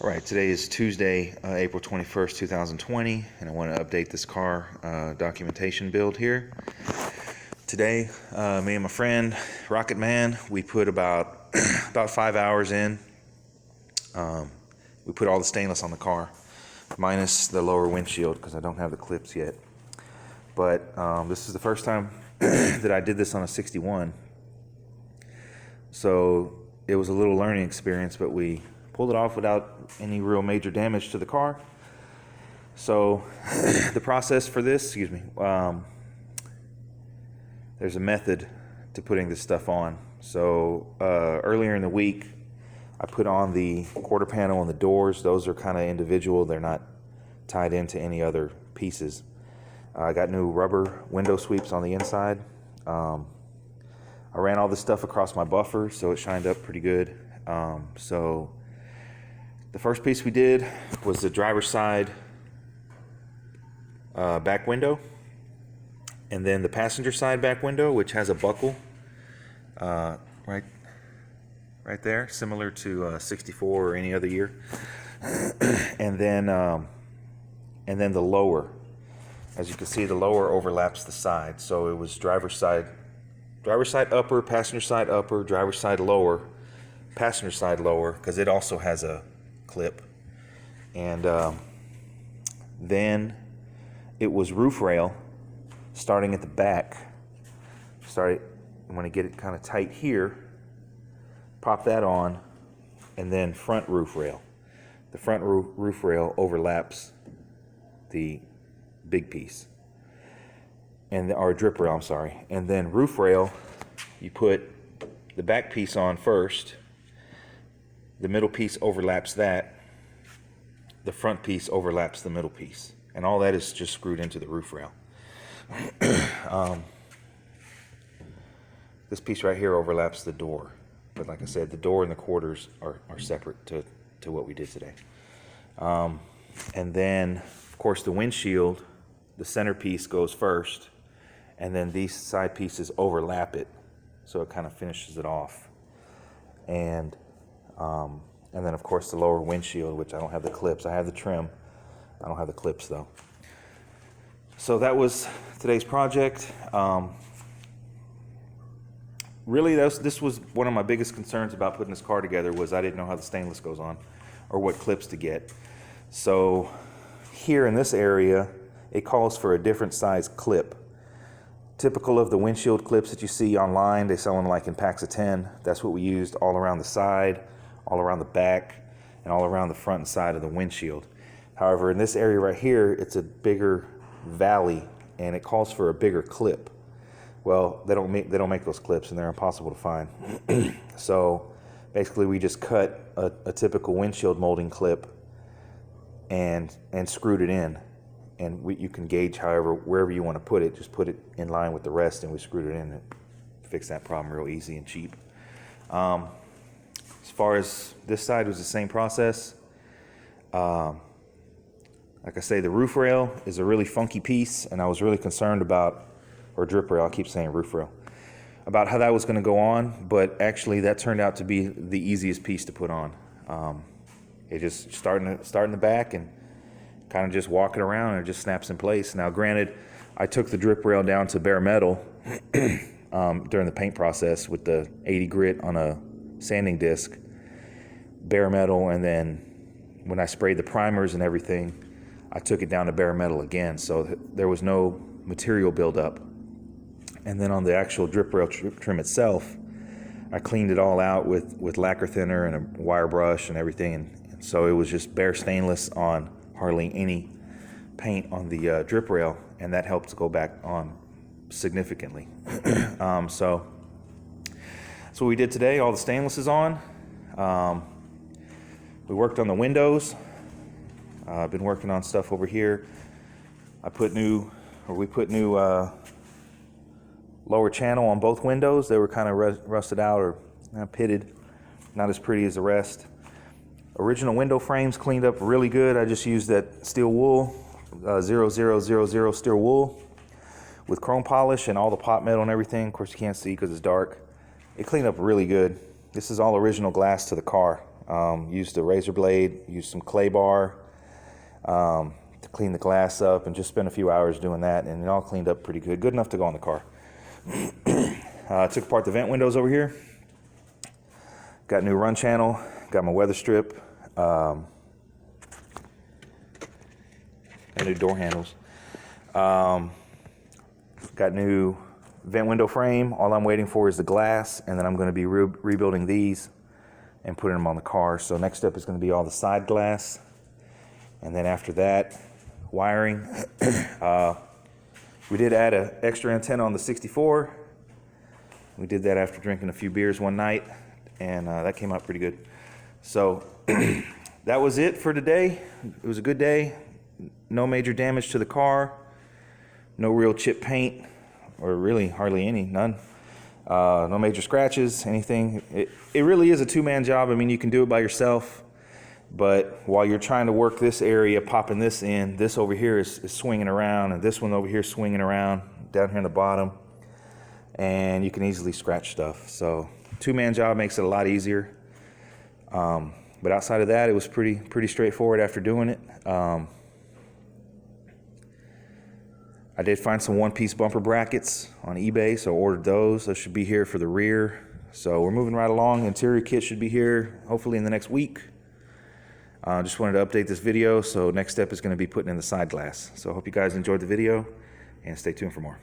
All right, today is Tuesday, April 21st, 2020, and I want to update this car documentation build here. Today, me and my friend, Rocket Man, we put about 5 hours in. We put all the stainless on the car, minus the lower windshield, because I don't have the clips yet. But this is the first time that I did this on a 61. So it was a little learning experience, but we pulled it off without any real major damage to the car. So the process for this, there's a method to putting this stuff on. So earlier in the week, I put on the quarter panel and the doors. Those are kind of individual. They're not tied into any other pieces. I got new rubber window sweeps on the inside. I ran all this stuff across my buffer, so it shined up pretty good. So the first piece we did was the driver's side back window, and then the passenger side back window, which has a buckle right there, similar to 64 or any other year. and then the lower, as you can see, the lower overlaps the side. So it was driver's side upper, passenger side upper, driver's side lower, passenger side lower, because it also has a clip. And then it was roof rail starting at the back. I'm going to get it kind of tight here, pop that on, and then front roof rail. The front roof rail overlaps the big piece, or drip rail, I'm sorry. And then roof rail, you put the back piece on first, the middle piece overlaps that, the front piece overlaps the middle piece, and all that is just screwed into the roof rail. This piece right here overlaps the door, but like I said, the door and the quarters are separate to what we did today. And then, of course, the windshield, the center piece goes first, and then these side pieces overlap it, so it kind of finishes it off. And then, of course, the lower windshield, which I don't have the clips. I have the trim. I don't have the clips, though. So that was today's project. Really, this was one of my biggest concerns about putting this car together, was I didn't know how the stainless goes on or what clips to get. So here in this area, it calls for a different size clip. Typical of the windshield clips that you see online, they sell them like in packs of 10. That's what we used all around the side, all around the back, and all around the front and side of the windshield. However, in this area right here, it's a bigger valley, and it calls for a bigger clip. Well, they don't make those clips, and they're impossible to find. So basically, we just cut a typical windshield molding clip and screwed it in. And you can gauge wherever you want to put it, just put it in line with the rest, and we screwed it in and fixed that problem real easy and cheap. As far as this side, was the same process. Like I say, the roof rail is a really funky piece, and I was really concerned about, or drip rail, I keep saying roof rail, about how that was going to go on, but actually that turned out to be the easiest piece to put on. It just start in the back and kind of just walk it around, and it just snaps in place. Now, granted, I took the drip rail down to bare metal during the paint process with the 80 grit on a sanding disc, bare metal, and then when I sprayed the primers and everything, I took it down to bare metal again, so there was no material buildup. And then on the actual drip rail trim itself, I cleaned it all out with lacquer thinner and a wire brush and everything, and so it was just bare stainless on hardly any paint on the drip rail, and that helped to go back on significantly. So that's what we did today. All the stainless is on. We worked on the windows. I've been working on stuff over here. We put new lower channel on both windows. They were kind of rusted out or pitted, not as pretty as the rest. Original window frames cleaned up really good. I just used that steel wool, 0000 steel wool with chrome polish and all the pot metal and everything. Of course, you can't see because it's dark. It cleaned up really good. This is all original glass to the car. Used a razor blade, used some clay bar to clean the glass up, and just spent a few hours doing that, and it all cleaned up pretty good. Good enough to go in the car. Took apart the vent windows over here. Got new run channel. Got my weather strip. And new door handles. Got new vent window frame. All I'm waiting for is the glass, and then I'm going to be rebuilding these and putting them on the car. So next step is going to be all the side glass, and then after that, wiring. We did add an extra antenna on the 64. We did that after drinking a few beers one night, and that came out pretty good. So that was it for today. It was a good day. No major damage to the car. No real chip paint, or really hardly any, none. No major scratches, anything. It really is a two-man job. I mean, you can do it by yourself, but while you're trying to work this area, popping this in, this over here is swinging around, and this one over here is swinging around down here in the bottom, and you can easily scratch stuff. So two-man job makes it a lot easier. But outside of that, it was pretty straightforward after doing it. I did find some one-piece bumper brackets on eBay, so I ordered those. Those should be here for the rear. So we're moving right along. Interior kit should be here hopefully in the next week. Just wanted to update this video, so next step is going to be putting in the side glass. So I hope you guys enjoyed the video, and stay tuned for more.